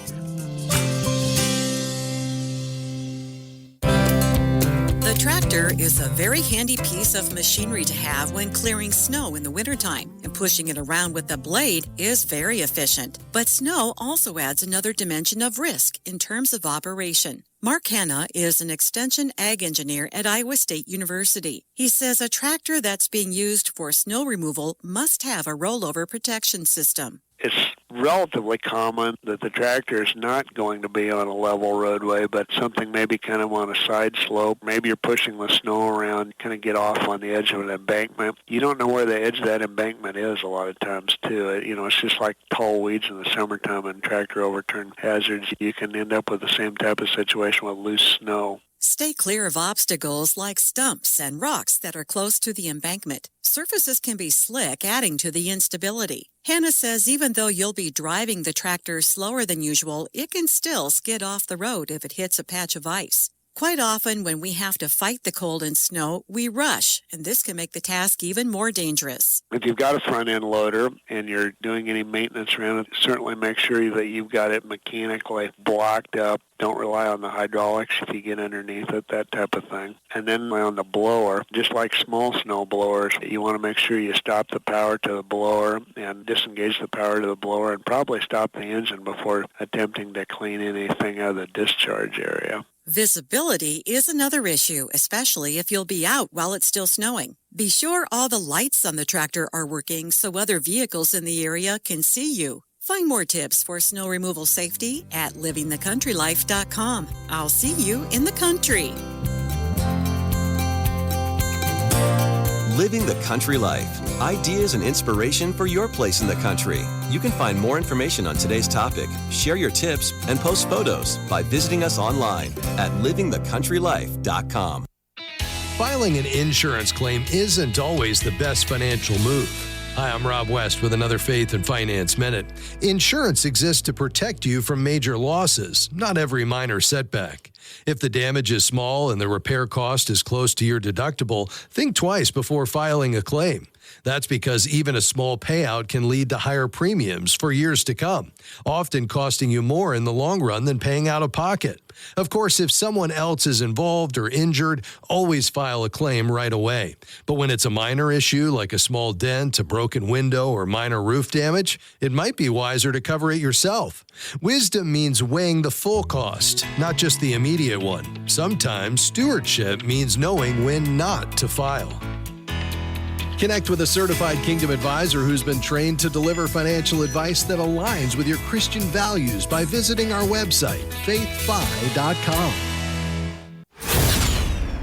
The tractor is a very handy piece of machinery to have when clearing snow in the wintertime, and pushing it around with a blade is very efficient. But snow also adds another dimension of risk in terms of operation. Mark Hanna is an extension ag engineer at Iowa State University. He says a tractor that's being used for snow removal must have a rollover protection system. It's relatively common that the tractor is not going to be on a level roadway, but something maybe kind of on a side slope. Maybe you're pushing the snow around, kind of get off on the edge of an embankment. You don't know where the edge of that embankment is a lot of times, too. It's just like tall weeds in the summertime and tractor overturn hazards. You can end up with the same type of situation with loose snow. Stay clear of obstacles like stumps and rocks that are close to the embankment. Surfaces can be slick, adding to the instability. Hannah says even though you'll be driving the tractor slower than usual, it can still skid off the road if it hits a patch of ice. Quite often when we have to fight the cold and snow, we rush, and this can make the task even more dangerous. If you've got a front-end loader and you're doing any maintenance around it, certainly make sure that you've got it mechanically blocked up. Don't rely on the hydraulics if you get underneath it, that type of thing. And then on the blower, just like small snow blowers, you want to make sure you stop the power to the blower and disengage the power to the blower and probably stop the engine before attempting to clean anything out of the discharge area. Visibility is another issue, especially if you'll be out while it's still snowing. Be sure all the lights on the tractor are working so other vehicles in the area can see you. Find more tips for snow removal safety at livingthecountrylife.com. I'll see you in the country. Living the Country Life. Ideas and inspiration for your place in the country. You can find more information on today's topic, share your tips, and post photos by visiting us online at livingthecountrylife.com. Filing an insurance claim isn't always the best financial move. Hi, I'm Rob West with another Faith and Finance Minute. Insurance exists to protect you from major losses, not every minor setback. If the damage is small and the repair cost is close to your deductible, think twice before filing a claim. That's because even a small payout can lead to higher premiums for years to come, often costing you more in the long run than paying out of pocket. Of course, if someone else is involved or injured, always file a claim right away. But when it's a minor issue like a small dent, a broken window, or minor roof damage, it might be wiser to cover it yourself. Wisdom means weighing the full cost, not just the immediate one. Sometimes stewardship means knowing when not to file. Connect with a certified Kingdom advisor who's been trained to deliver financial advice that aligns with your Christian values by visiting our website, faithfi.com.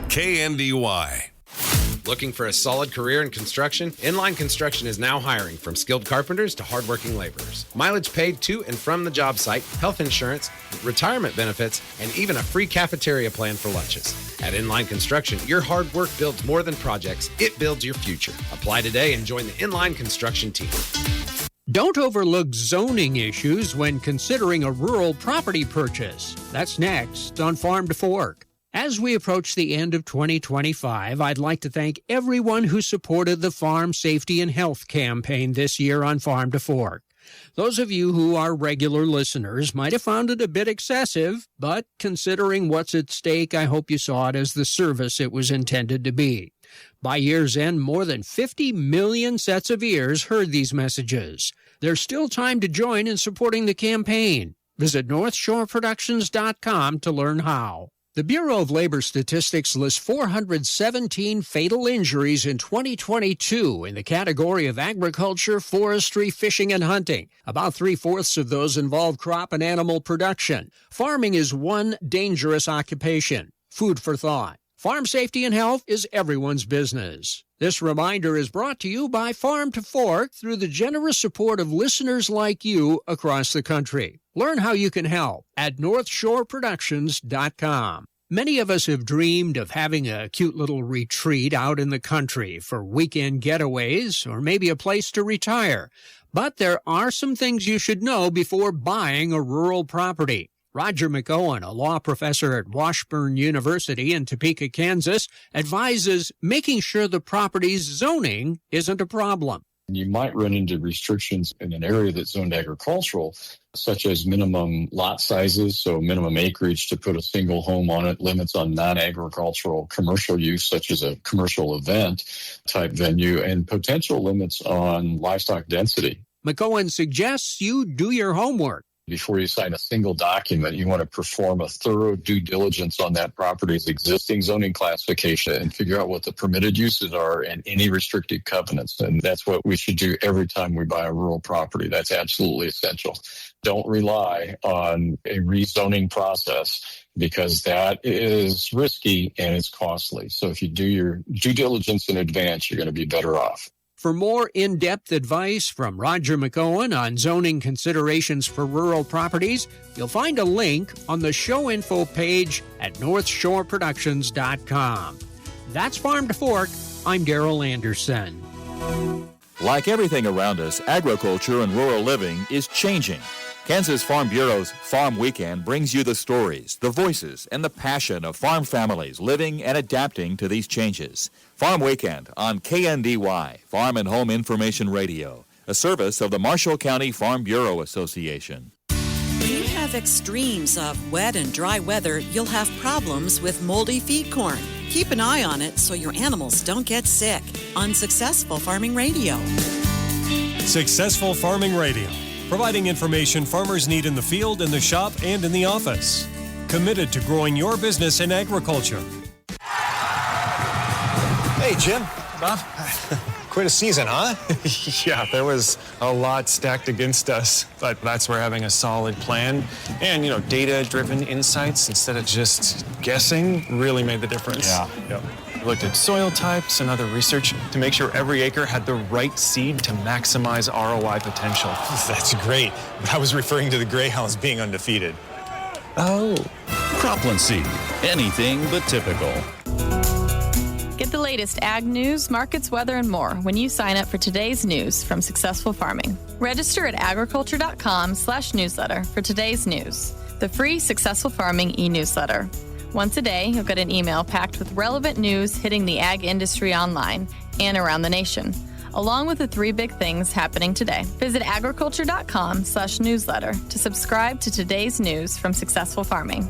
KNDY. Looking for a solid career in construction? Inline Construction is now hiring from skilled carpenters to hardworking laborers. Mileage paid to and from the job site, health insurance, retirement benefits, and even a free cafeteria plan for lunches. At Inline Construction, your hard work builds more than projects. It builds your future. Apply today and join the Inline Construction team. Don't overlook zoning issues when considering a rural property purchase. That's next on Farm to Fork. As we approach the end of 2025, I'd like to thank everyone who supported the Farm Safety and Health campaign this year on Farm to Fork. Those of you who are regular listeners might have found it a bit excessive, but considering what's at stake, I hope you saw it as the service it was intended to be. By year's end, more than 50 million sets of ears heard these messages. There's still time to join in supporting the campaign. Visit NorthshoreProductions.com to learn how. The Bureau of Labor Statistics lists 417 fatal injuries in 2022 in the category of agriculture, forestry, fishing, and hunting. About 3/4 of those involve crop and animal production. Farming is one dangerous occupation. Food for thought. Farm safety and health is everyone's business. This reminder is brought to you by Farm to Fork through the generous support of listeners like you across the country. Learn how you can help at NorthshoreProductions.com. Many of us have dreamed of having a cute little retreat out in the country for weekend getaways or maybe a place to retire. But there are some things you should know before buying a rural property. Roger McOwen, a law professor at Washburn University in Topeka, Kansas, advises making sure the property's zoning isn't a problem. You might run into restrictions in an area that's zoned agricultural, such as minimum lot sizes, so minimum acreage to put a single home on it, limits on non-agricultural commercial use, such as a commercial event type venue, and potential limits on livestock density. McOwen suggests you do your homework. Before you sign a single document, you want to perform a thorough due diligence on that property's existing zoning classification and figure out what the permitted uses are and any restricted covenants. And that's what we should do every time we buy a rural property. That's absolutely essential. Don't rely on a rezoning process because that is risky and it's costly. So if you do your due diligence in advance, you're going to be better off. For more in-depth advice from Roger McOwen on zoning considerations for rural properties, you'll find a link on the show info page at northshoreproductions.com. That's Farm to Fork. I'm Darrell Anderson. Like everything around us, agriculture and rural living is changing. Kansas Farm Bureau's Farm Weekend brings you the stories, the voices, and the passion of farm families living and adapting to these changes. Farm Weekend on KNDY, Farm and Home Information Radio, a service of the Marshall County Farm Bureau Association. When you have extremes of wet and dry weather, you'll have problems with moldy feed corn. Keep an eye on it so your animals don't get sick. On Successful Farming Radio. Successful Farming Radio, providing information farmers need in the field, in the shop, and in the office. Committed to growing your business in agriculture. Hey, Jim. Bob. Quite a season, huh? Yeah, there was a lot stacked against us, but that's where having a solid plan and, data-driven insights instead of just guessing really made the difference. Yeah. Yep. We looked at soil types and other research to make sure every acre had the right seed to maximize ROI potential. That's great, but I was referring to the Greyhounds being undefeated. Oh. Cropland Seed, anything but typical. Get the latest ag news, markets, weather, and more when you sign up for today's news from Successful Farming. Register at agriculture.com/newsletter for today's news, the free Successful Farming e-newsletter. Once a day, you'll get an email packed with relevant news hitting the ag industry online and around the nation, along with the 3 big things happening today. Visit agriculture.com/newsletter to subscribe to today's news from Successful Farming.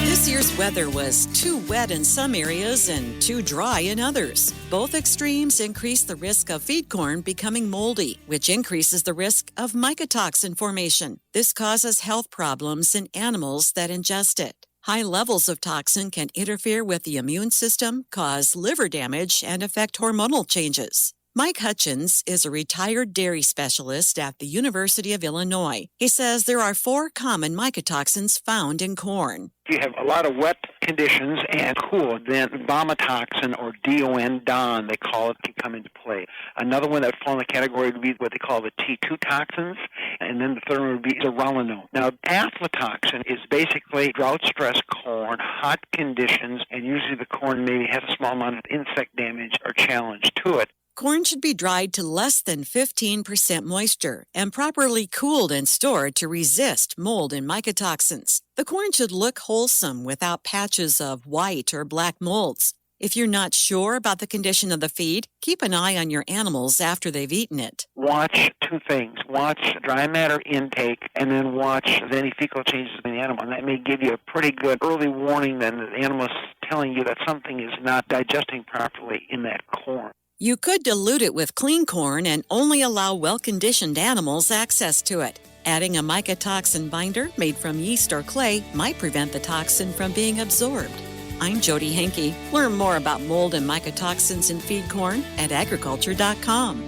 This year's weather was too wet in some areas and too dry in others. Both extremes increase the risk of feed corn becoming moldy, which increases the risk of mycotoxin formation. This causes health problems in animals that ingest it. High levels of toxin can interfere with the immune system, cause liver damage, and affect hormonal changes. Mike Hutchins is a retired dairy specialist at the University of Illinois. He says there are 4 common mycotoxins found in corn. If you have a lot of wet conditions and cool, then vomitoxin or DON, they call it, can come into play. Another one that would fall in the category would be what they call the T2 toxins, and then the third one would be zearalenone. Now, aflatoxin is basically drought-stressed corn, hot conditions, and usually the corn maybe has a small amount of insect damage or challenge to it. Corn should be dried to less than 15% moisture and properly cooled and stored to resist mold and mycotoxins. The corn should look wholesome without patches of white or black molds. If you're not sure about the condition of the feed, keep an eye on your animals after they've eaten it. Watch 2 things. Watch dry matter intake and then watch any fecal changes in the animal. And that may give you a pretty good early warning that the animal is telling you that something is not digesting properly in that corn. You could dilute it with clean corn and only allow well-conditioned animals access to it. Adding a mycotoxin binder made from yeast or clay might prevent the toxin from being absorbed. I'm Jody Henke. Learn more about mold and mycotoxins in feed corn at agriculture.com.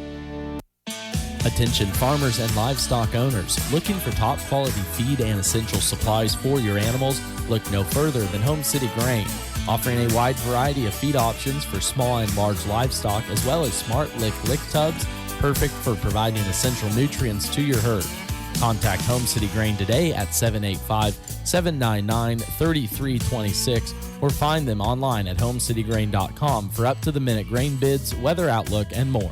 Attention farmers and livestock owners looking for top quality feed and essential supplies for your animals. Look no further than Home City Grain, offering a wide variety of feed options for small and large livestock, as well as Smart Lick tubs, perfect for providing essential nutrients to your herd. Contact Home City Grain today at 785-799-3326 or find them online at homecitygrain.com for up-to-the-minute grain bids, weather outlook, and more.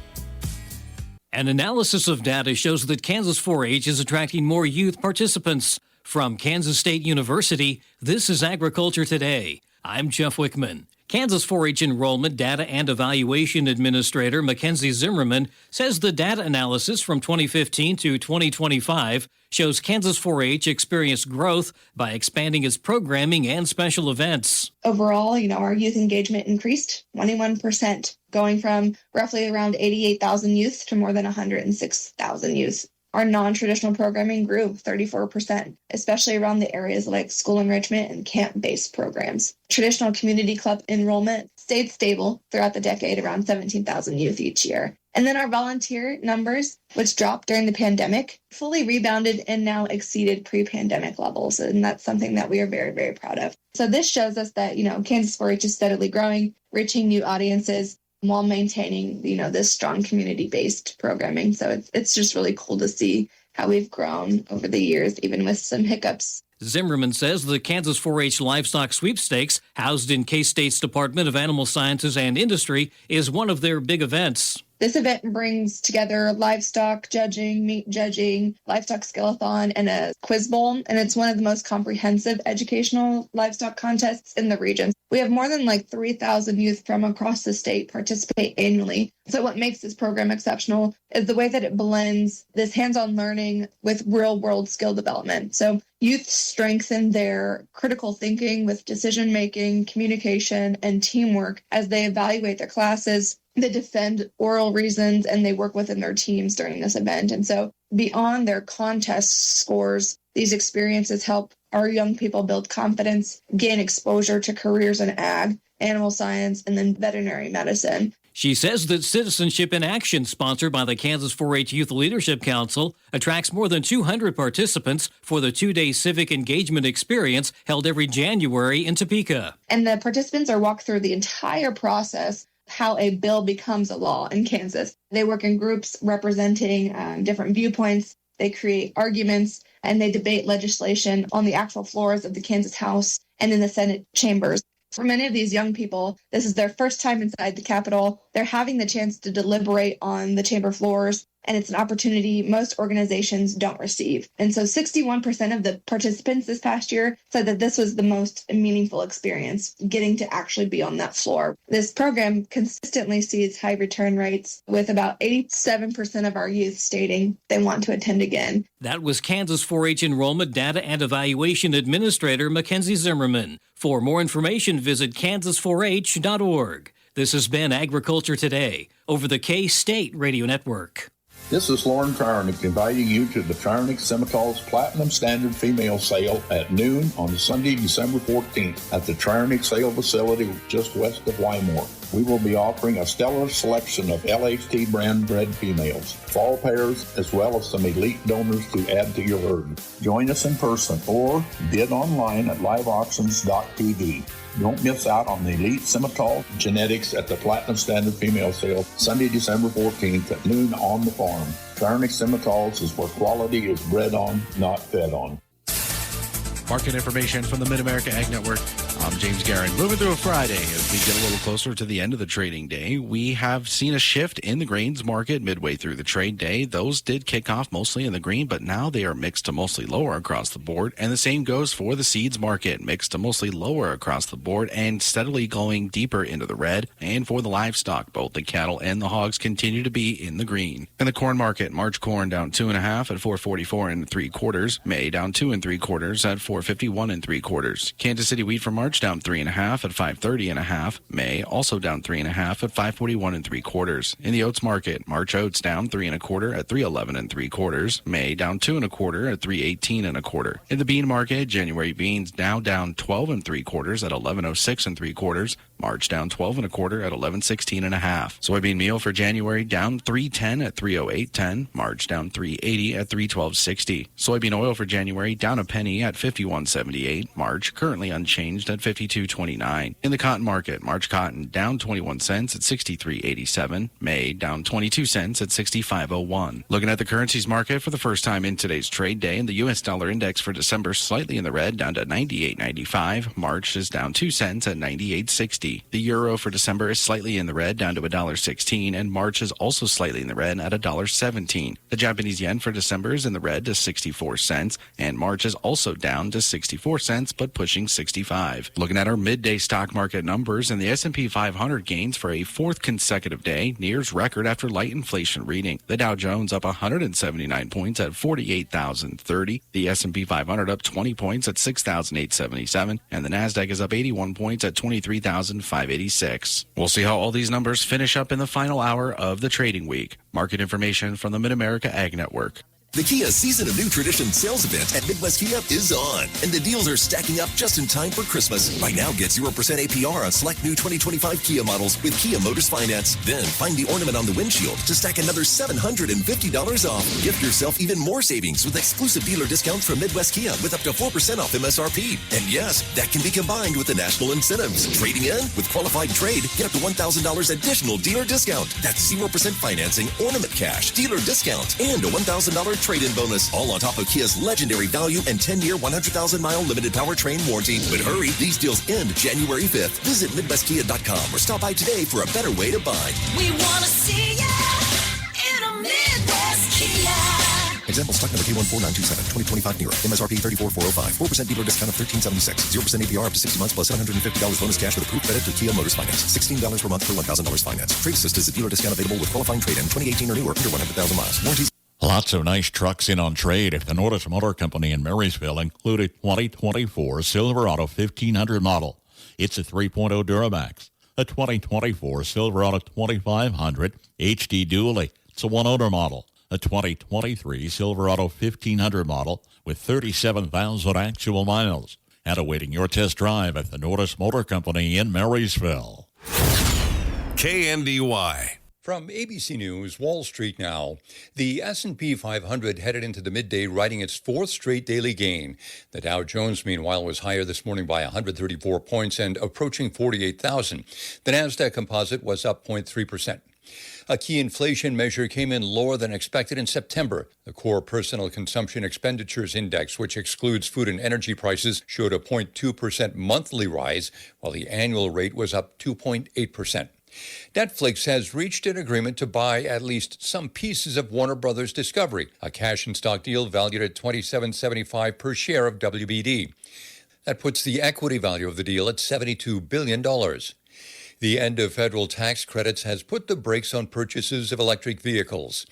An analysis of data shows that Kansas 4-H is attracting more youth participants. From Kansas State University, this is Agriculture Today. I'm Jeff Wickman. Kansas 4-H Enrollment Data and Evaluation Administrator Mackenzie Zimmerman says the data analysis from 2015 to 2025 shows Kansas 4-H experienced growth by expanding its programming and special events. Overall, our youth engagement increased 21%, going from roughly around 88,000 youth to more than 106,000 youth. Our non-traditional programming grew 34%, especially around the areas like school enrichment and camp-based programs. Traditional community club enrollment stayed stable throughout the decade, around 17,000 youth each year. And then our volunteer numbers, which dropped during the pandemic, fully rebounded and now exceeded pre-pandemic levels. And that's something that we are very, very proud of. So this shows us that, Kansas 4-H is steadily growing, reaching new audiences, while maintaining, this strong community-based programming. So it's just really cool to see how we've grown over the years, even with some hiccups. Zimmerman says the Kansas 4-H Livestock Sweepstakes, housed in K-State's Department of Animal Sciences and Industry, is one of their big events. This event brings together livestock judging, meat judging, livestock skill-a-thon, and a quiz bowl, and it's one of the most comprehensive educational livestock contests in the region. We have more than 3,000 youth from across the state participate annually. So what makes this program exceptional is the way that it blends this hands-on learning with real-world skill development. So youth strengthen their critical thinking with decision-making, communication, and teamwork as they evaluate their classes. They defend oral reasons, and they work within their teams during this event. And so beyond their contest scores, these experiences help our young people build confidence, gain exposure to careers in ag, animal science, and then veterinary medicine. She says that Citizenship in Action, sponsored by the Kansas 4-H Youth Leadership Council, attracts more than 200 participants for the two-day civic engagement experience held every January in Topeka. And the participants are walked through the entire process, how a bill becomes a law in Kansas. They work in groups representing different viewpoints. They create arguments, and they debate legislation on the actual floors of the Kansas House and in the Senate chambers. For many of these young people, this is their first time inside the Capitol. They're having the chance to deliberate on the chamber floors, and it's an opportunity most organizations don't receive. And so 61% of the participants this past year said that this was the most meaningful experience, getting to actually be on that floor. This program consistently sees high return rates, with about 87% of our youth stating they want to attend again. That was Kansas 4-H Enrollment Data and Evaluation Administrator Mackenzie Zimmerman. For more information, visit kansas4h.org. This has been Agriculture Today over the K-State Radio Network. This is Lauren Triernick inviting you to the Triernick Simmental's Platinum Standard Female Sale at noon on Sunday, December 14th at the Triernick Sale Facility just west of Wymore. We will be offering a stellar selection of LHT brand bred females, fall pairs, as well as some elite donors to add to your herd. Join us in person or bid online at liveauctions.tv. Don't miss out on the elite Simmental genetics at the Platinum Standard Female Sale Sunday, December 14th at noon on the farm. Triernick Simmentals is where quality is bred on, not fed on. Market information from the Mid-America Ag Network. I'm James Guerin. Moving through a Friday as we get a little closer to the end of the trading day. We have seen a shift in the grains market midway through the trade day. Those did kick off mostly in the green, but now they are mixed to mostly lower across the board. And the same goes for the seeds market, mixed to mostly lower across the board and steadily going deeper into the red. And for the livestock, both the cattle and the hogs continue to be in the green. In the corn market, March corn down 2.5 at 4.44 3/4. May down 2 3/4 at 4.51 3/4. Kansas City wheat for March down 3.5 at 5.30 1/2. May also down 3.5 at 5.41 3/4. In the oats market, March oats down 3 1/4 at 3.11 3/4. May down 2 1/4 at 3.18 1/4. In the bean market, January beans now down 12 3/4 at 11.06 3/4. March down 12 1/4 at 11.16 1/2. Soybean meal for January down 3.10 at 3.08 March down 3.80 at 3.12 Soybean oil for January down a penny at 51.78. March currently unchanged at 52.29. In the cotton market, March cotton down 21 cents at 63.87. May down 22 cents at 65.01. Looking at the currencies market for the first time in today's trade day, and the U.S. dollar index for December slightly in the red, down to 98.95. March is down 2 cents at 98.60. $1.50. The euro for December is slightly in the red, down to $1.16, and March is also slightly in the red at $1.17. The Japanese yen for December is in the red to 64 cents, and March is also down to 64 cents, but pushing 65. Looking at our midday stock market numbers, and the S&P 500 gains for a fourth consecutive day, nears record after light inflation reading. The Dow Jones up 179 points at 48,030. The S&P 500 up 20 points at 6,877, and the Nasdaq is up 81 points at 23,586. We'll see how all these numbers finish up in the final hour of the trading week. Market information from the Mid-America Ag Network. The Kia Season of New Tradition sales event at Midwest Kia is on, and the deals are stacking up just in time for Christmas. Right now, get 0% APR on select new 2025 Kia models with Kia Motors Finance. Then find the ornament on the windshield to stack another $750 off. Gift yourself even more savings with exclusive dealer discounts from Midwest Kia with up to 4% off MSRP. And yes, that can be combined with the national incentives. Trading in with qualified trade, get up to $1,000 additional dealer discount. That's 0% financing, ornament cash, dealer discount, and a $1,000 trade-in bonus, all on top of Kia's legendary value and 10-year, 100,000-mile limited powertrain warranty. But hurry, these deals end January 5th. Visit MidwestKia.com or stop by today for a better way to buy. We want to see ya in a Midwest Kia. Example stock number K14927, 2025 Nero. MSRP 34,405. 4% dealer discount of $1376. 0% APR up to 60 months plus $750 bonus cash with approved credit through Kia Motors Finance. $16 per month for $1,000 finance. Trade assist is a dealer discount available with qualifying trade-in 2018 or newer under 100,000 miles. Warranties. Lots of nice trucks in on trade at the Norris Motor Company in Marysville, including 2024 Silverado 1500 model. It's a 3.0 Duramax. A 2024 Silverado 2500 HD Dually. It's a one-owner model. A 2023 Silverado 1500 model with 37,000 actual miles. And awaiting your test drive at the Norris Motor Company in Marysville. KNDY. From ABC News, Wall Street now. The S&P 500 headed into the midday riding its fourth straight daily gain. The Dow Jones, meanwhile, was higher this morning by 134 points and approaching 48,000. The Nasdaq Composite was up 0.3%. A key inflation measure came in lower than expected in September. The core personal consumption expenditures index, which excludes food and energy prices, showed a 0.2% monthly rise, while the annual rate was up 2.8%. Netflix has reached an agreement to buy at least some pieces of Warner Brothers Discovery, a cash and stock deal valued at $27.75 per share of WBD. That puts the equity value of the deal at $72 billion. The end of federal tax credits has put the brakes on purchases of electric vehicles.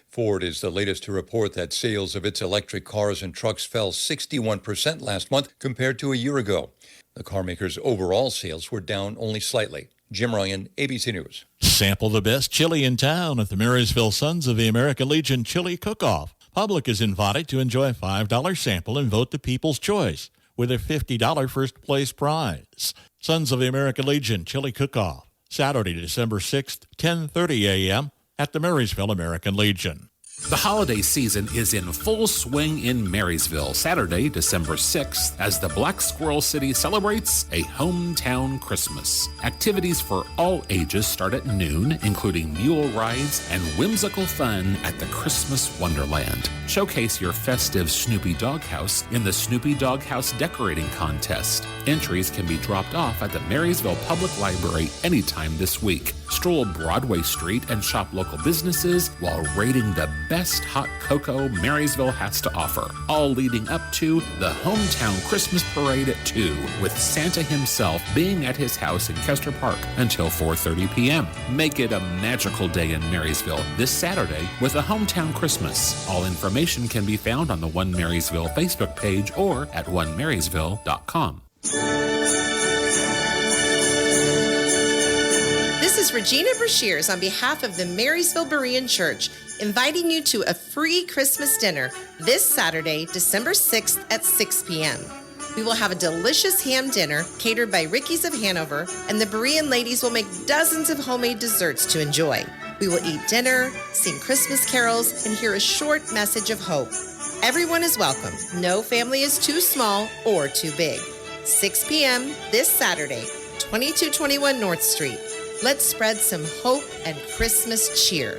Ford is the latest to report that sales of its electric cars and trucks fell 61% last month compared to a year ago. The carmaker's overall sales were down only slightly. Jim Ryan, ABC News. Sample the best chili in town at the Marysville Sons of the American Legion Chili Cook-Off. Public is invited to enjoy a $5 sample and vote the People's Choice with a $50 first place prize. Sons of the American Legion Chili Cook-Off, Saturday, December 6th, 10:30 a.m. at the Marysville American Legion. The holiday season is in full swing in Marysville, Saturday, December 6th, as the Black Squirrel City celebrates a hometown Christmas. Activities for all ages start at noon, including mule rides and whimsical fun at the Christmas Wonderland. Showcase your festive Snoopy Doghouse in the Snoopy Doghouse Decorating Contest. Entries can be dropped off at the Marysville Public Library anytime this week. Stroll Broadway Street and shop local businesses while rating the best hot cocoa Marysville has to offer, all leading up to the Hometown Christmas Parade at 2, with Santa himself being at his house in Kester Park until 4:30 p.m. Make it a magical day in Marysville this Saturday with a Hometown Christmas. All information can be found on the One Marysville Facebook page or at onemarysville.com. This is Regina Brashears on behalf of the Marysville Berean Church, inviting you to a free Christmas dinner this Saturday, December 6th at 6 p.m. We will have a delicious ham dinner catered by Ricky's of Hanover, and the Berean ladies will make dozens of homemade desserts to enjoy. We will eat dinner, sing Christmas carols, and hear a short message of hope. Everyone is welcome. No family is too small or too big. 6 p.m. this Saturday, 2221 North Street. Let's spread some hope and Christmas cheer.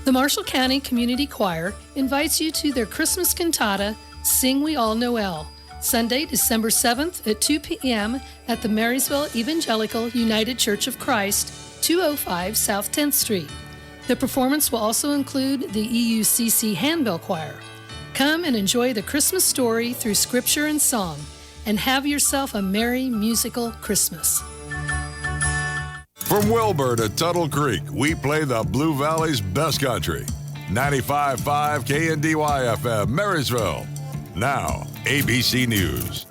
The Marshall County Community Choir invites you to their Christmas cantata, Sing We All Noel, Sunday, December 7th at 2 p.m. at the Marysville Evangelical United Church of Christ, 205 South 10th Street. The performance will also include the EUCC Handbell Choir. Come and enjoy the Christmas story through scripture and song, and have yourself a merry musical Christmas. From Wilbur to Tuttle Creek, we play the Blue Valley's best country. 95.5 KNDY FM, Marysville. Now, ABC News.